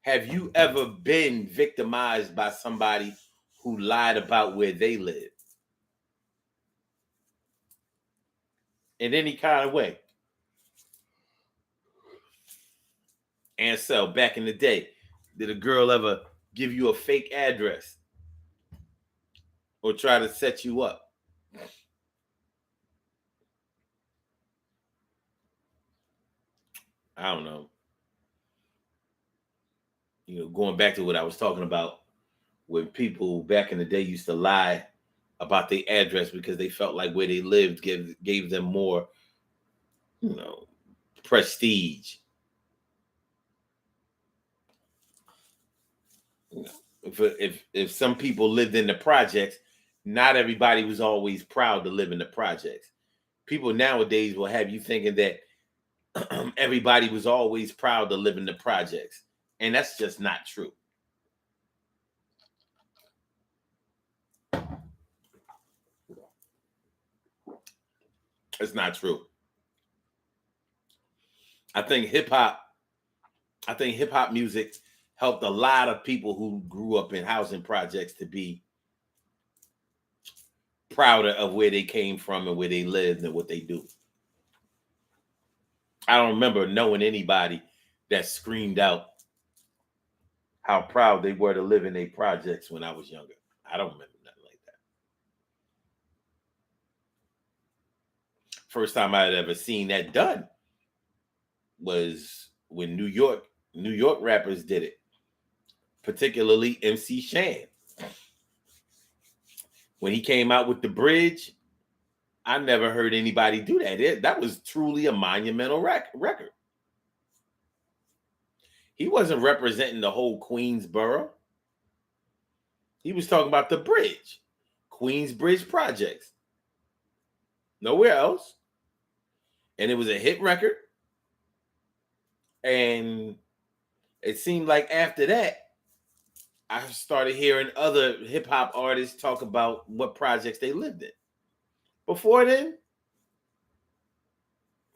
Have you ever been victimized by somebody who lied about where they live? In any kind of way? And so, back in the day, did a girl ever give you a fake address or try to set you up? I don't know. Going back to what I was talking about, when people back in the day used to lie about their address because they felt like where they lived gave them more, prestige. If some people lived in the projects, not everybody was always proud to live in the projects. People nowadays will have you thinking that everybody was always proud to live in the projects, and that's just not true. It's not true. I think hip hop music helped a lot of people who grew up in housing projects to be prouder of where they came from and where they lived and what they do. I don't remember knowing anybody that screamed out how proud they were to live in their projects when I was younger. I don't remember nothing like that. First time I had ever seen that done was when New York rappers did it, particularly MC Shan. When he came out with The Bridge, I never heard anybody do that. That was truly a monumental record. He wasn't representing the whole Queensboro. He was talking about The Bridge, Queensbridge Projects. Nowhere else. And it was a hit record. And it seemed like after that, I started hearing other hip hop artists talk about what projects they lived in. Before then,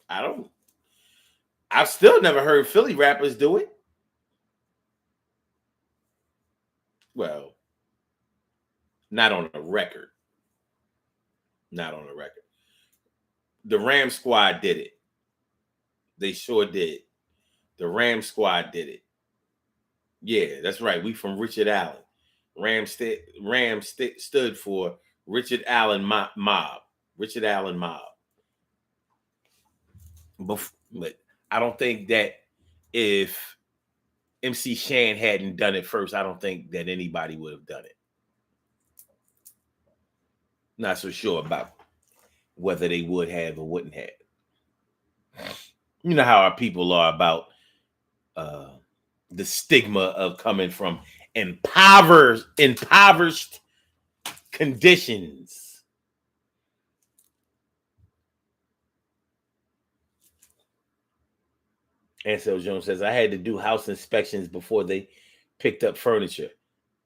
I've still never heard Philly rappers do it. Well, not on a record. Not on a record. The Ram Squad did it. They sure did. The Ram Squad did it. Yeah, that's right. We from Richard Allen. Ram stood for Richard Allen Mob. Richard Allen Mob. But I don't think that if MC Shan hadn't done it first, I don't think that anybody would have done it. Not so sure about whether they would have or wouldn't have. You know how our people are about the stigma of coming from impoverished conditions. Ansel Jones says, I had to do house inspections before they picked up furniture.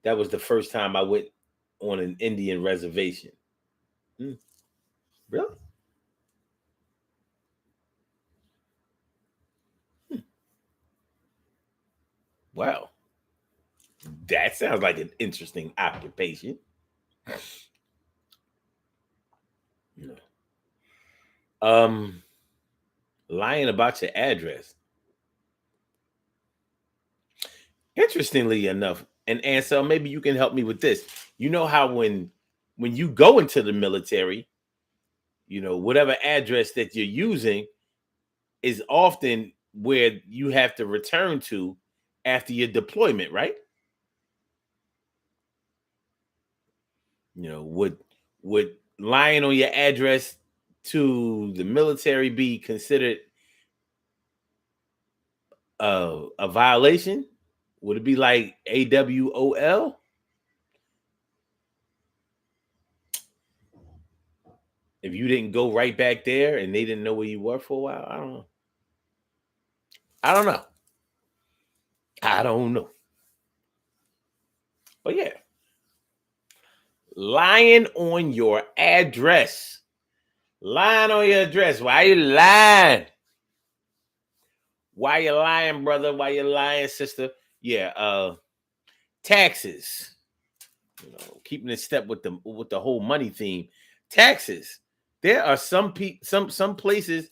That was the first time I went on an Indian reservation. Really? Wow. That sounds like an interesting occupation. Lying about your address. Interestingly enough, and Ansel, maybe you can help me with this. You know how when you go into the military, you know, whatever address that you're using is often where you have to return to after your deployment, right? You know, would lying on your address to the military be considered a violation? Would it be like AWOL? If you didn't go right back there and they didn't know where you were for a while? I don't know. But yeah. Lying on your address. Lying on your address. Why you lying? Why you lying, brother? Why you lying, sister? Yeah, taxes. You know, keeping in step with the whole money theme. Taxes. There are some places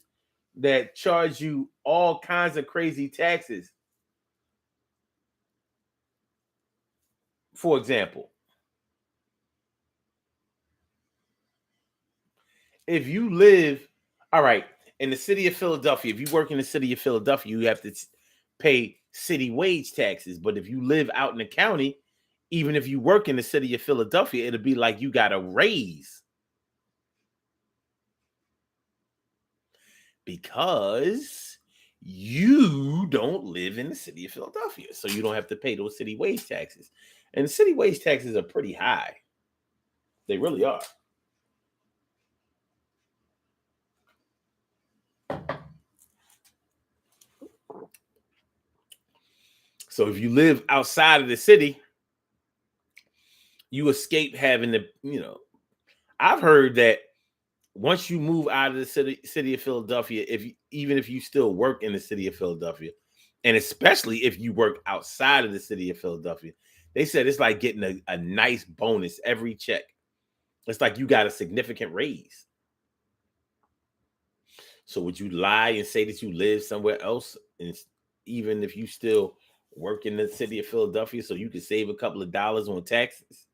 that charge you all kinds of crazy taxes. For example, if you live, all right, in the city of Philadelphia, if you work in the city of Philadelphia, you have to pay city wage taxes. But if you live out in the county, even if you work in the city of Philadelphia, it'll be like you got a raise. Because you don't live in the city of Philadelphia. So you don't have to pay those city wage taxes. And the city wage taxes are pretty high. They really are. So if you live outside of the city, you escape having to, you know, I've heard that once you move out of the city of Philadelphia, even if you still work in the city of Philadelphia, and especially if you work outside of the city of Philadelphia, they said it's like getting a nice bonus every check. It's like you got a significant raise. So would you lie and say that you live somewhere else, and even if you still work in the city of Philadelphia, so you could save a couple of dollars on taxes?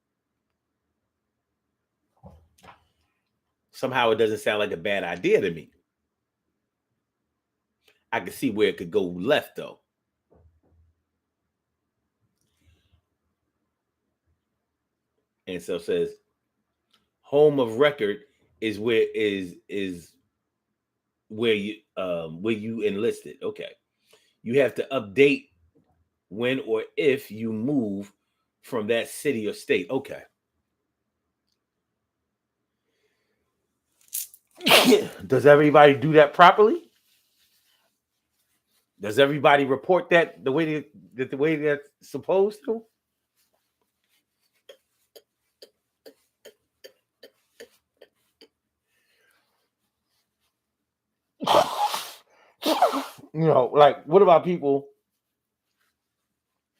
Somehow it doesn't sound like a bad idea to me. I can see where it could go left though. And so it says home of record is where where you enlisted. Okay. You have to update when or if you move from that city or state. Okay. Does everybody do that properly? Does everybody report that the way that's supposed to? Like what about people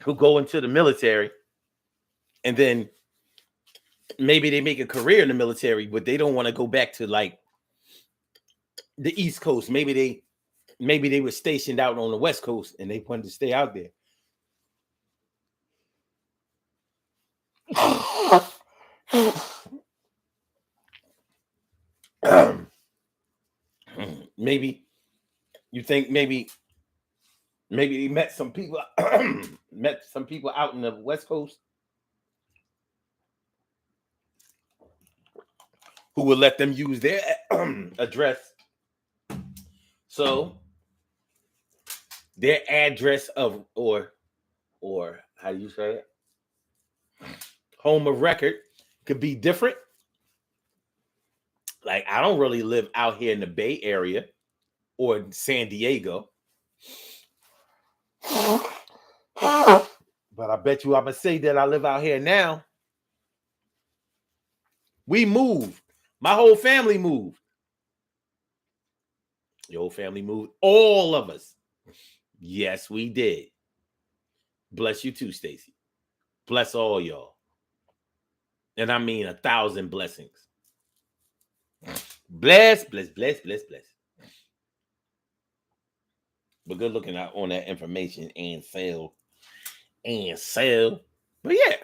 who go into the military and then maybe they make a career in the military, but they don't want to go back to like the East Coast. Maybe they were stationed out on the West Coast and they wanted to stay out there. Maybe you think maybe they met some people out in the West Coast who would let them use their address. So their address of or how do you say it? Home of record could be different. Like I don't really live out here in the Bay Area or San Diego. But I bet you I'm gonna say that I live out here now. We moved. My whole family moved. Your whole family moved. All of us. Yes, we did. Bless you too, Stacy. Bless all y'all. And I mean 1,000 blessings. Bless. But good looking out on that information and sell. But yeah,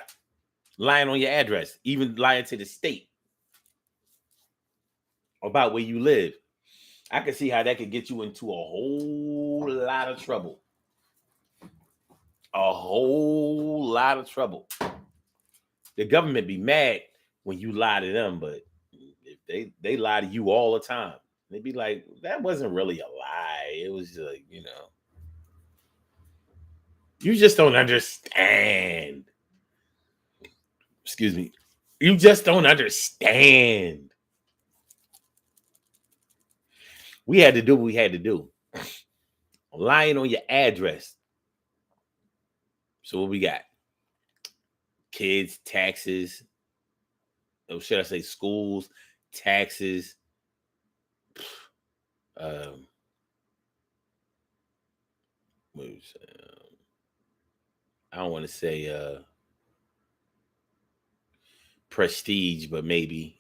lying on your address, even lying to the state about where you live. I can see how that could get you into a whole lot of trouble. A whole lot of trouble. The government be mad when you lie to them, but if they lie to you all the time. They be like, that wasn't really a lie. It was like, you just don't understand. Excuse me. You just don't understand. We had to do what we had to do. Lying on your address. So what we got? Kids, taxes. Or should I say schools, taxes. I don't want to say prestige, but maybe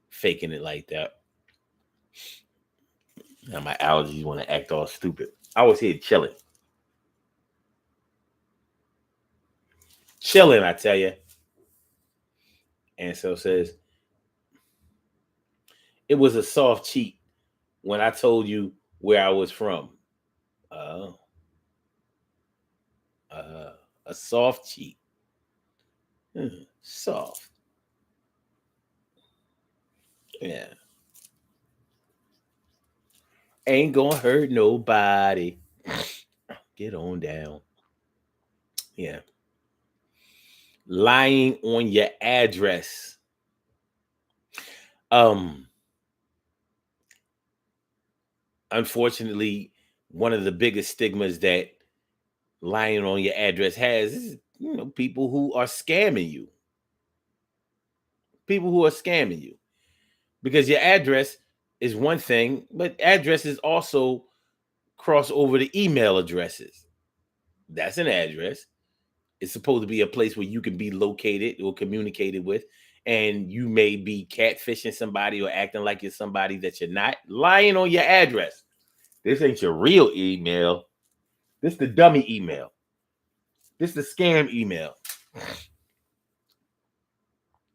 faking it like that. Now my allergies want to act all stupid. I was here chilling. Chilling, I tell you. And so it says, it was a soft cheat when I told you where I was from. A soft cheat. Soft. Yeah. Ain't gonna hurt nobody. Get on down. Yeah. Lying on your address. Unfortunately, one of the biggest stigmas that lying on your address has is, people who are scamming you. People who are scamming you. Because your address is one thing, but addresses also cross over to email addresses. That's an address. It's supposed to be a place where you can be located or communicated with. and you may be catfishing somebody or acting like you're somebody that you're not, lying on your address. This ain't your real email. This the dummy email. This the scam email.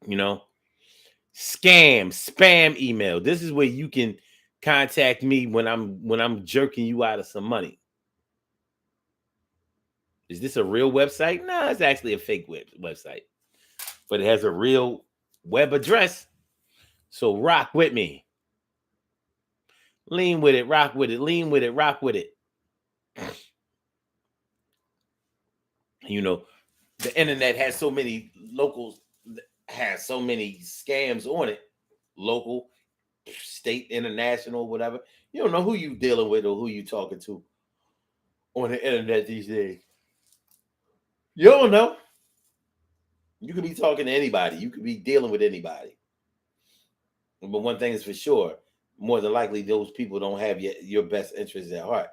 You know, spam email. This is where you can contact me when I'm jerking you out of some money. Is this a real website? No, it's actually a fake website, but it has a real web address. So rock with me. Lean with it, rock with it, lean with it, rock with it. You know, the internet has so many has so many scams on it. Local, state, international, whatever. You don't know who you dealing with or who you talking to on the internet these days. You don't know. You could be talking to anybody. You could be dealing with anybody. But one thing is for sure, more than likely, those people don't have your best interests at heart.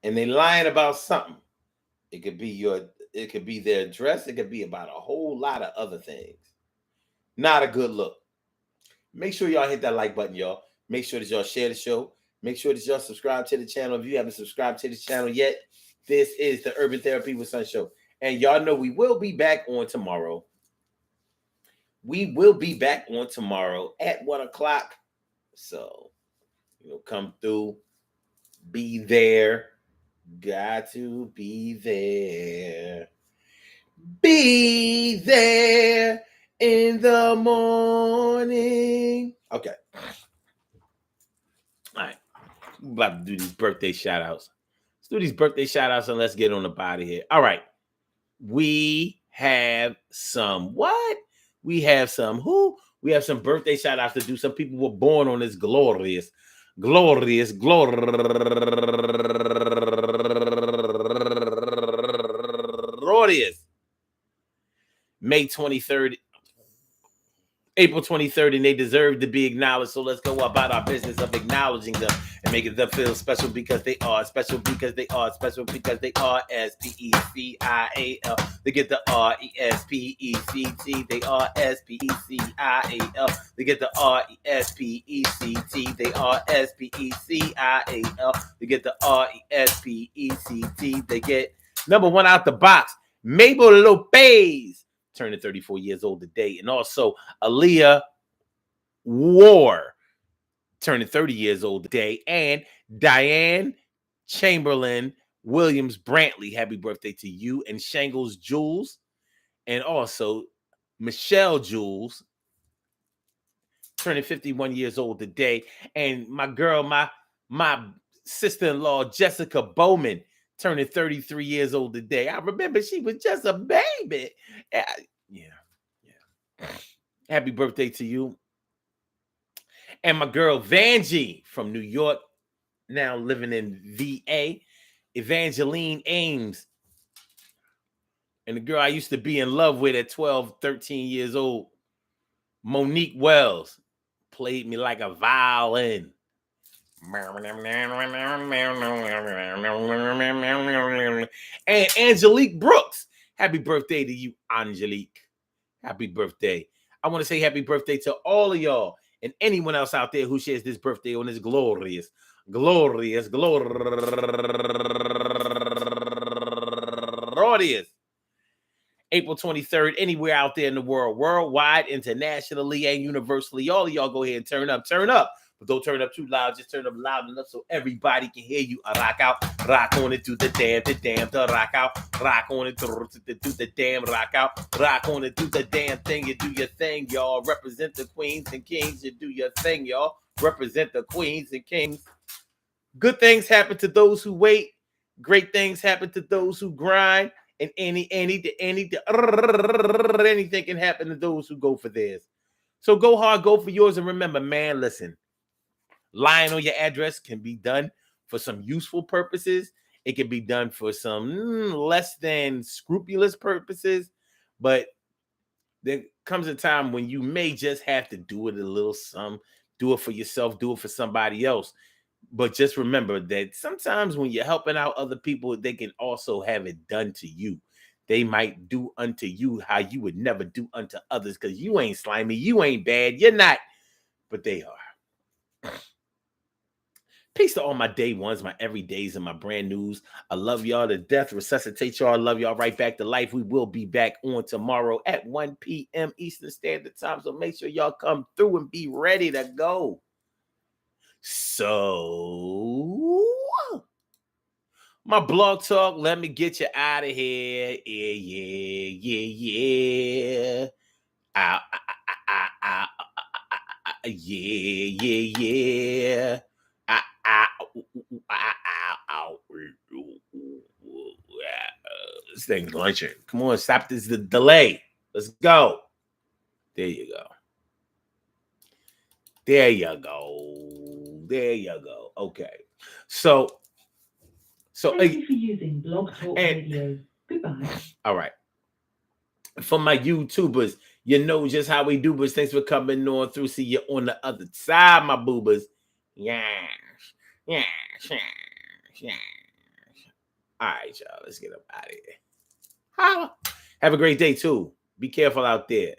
And they lying about something. It could be their address. It could be about a whole lot of other things. Not a good look. Make sure y'all hit that like button, y'all. Make sure that y'all share the show. Make sure that y'all subscribe to the channel. If you haven't subscribed to the channel yet, this is the Urban Therapy with Sun Show. And y'all know we will be back on tomorrow. We will be back on tomorrow at 1 o'clock. So, come through. Be there. Got to be there. Be there in the morning. Okay. All right. We're about to do these birthday shout outs. Let's do these birthday shout outs and let's get on the body here. All right. We have some what? We have some who? We have some birthday shout outs to do. Some people were born on this glorious May 23rd, April 23rd, and they deserve to be acknowledged. So let's go about our business of acknowledging them and making them feel special because they are special because they are special because they are SPECIAL. They get the RESPECT. They are SPECIAL. They get the RESPECT. They are SPECIAL. They get the RESPECT. They get number one out the box, Mabel Lopez, turning 34 years old today. And also Aaliyah War, turning 30 years old today. And Diane Chamberlain Williams Brantley, happy birthday to you. And Shangles Jules. And also Michelle Jules, turning 51 years old today. And my girl, my sister-in-law, Jessica Bowman, turning 33 years old today. I remember she was just a baby. Yeah. Happy birthday to you. And my girl, Vanjie, from New York, now living in VA, Evangeline Ames. And the girl I used to be in love with at 12, 13 years old, Monique Wells, played me like a violin. And Angelique Brooks, happy birthday to you, Angelique. Happy birthday. I want to say happy birthday to all of y'all and anyone else out there who shares this birthday on this glorious April 23rd, anywhere out there in the world, worldwide, internationally, and universally. All of y'all go ahead and turn up. But don't turn up too loud. Just turn up loud enough so everybody can hear you. Rock out, rock on it, do the damn, to rock out. Rock on it, do the damn, rock out. Rock on it, do the damn thing. You do your thing, y'all. Represent the queens and kings. You do your thing, y'all. Represent the queens and kings. Good things happen to those who wait. Great things happen to those who grind. And anything can happen to those who go for theirs. So go hard, go for yours. And remember, man, listen. Lying on your address can be done for some useful purposes. It can be done for some less than scrupulous purposes. But there comes a time when you may just have to do it a little some. Do it for yourself. Do it for somebody else. But just remember that sometimes when you're helping out other people, they can also have it done to you. they might do unto you how you would never do unto others, because you ain't slimy, you ain't bad, you're not, but they are. Peace to all my day ones, my everydays, and my brand news. I love y'all to death. Resuscitate y'all. I love y'all right back to life. We will be back on tomorrow at 1 p.m. Eastern Standard Time. So make sure y'all come through and be ready to go. So, my blog talk, let me get you out of here. Yeah. Ow, yeah. This thing's lunching. Come on, stop this delay. Let's go. There you go. There you go. Okay. So thank you for using Blog Talk Radio. Goodbye. All right. For my YouTubers, you know just how we do, but thanks for coming on through. See you on the other side, my boobers. Yeah. All right, y'all. Let's get up out of here. Have a great day, too. Be careful out there.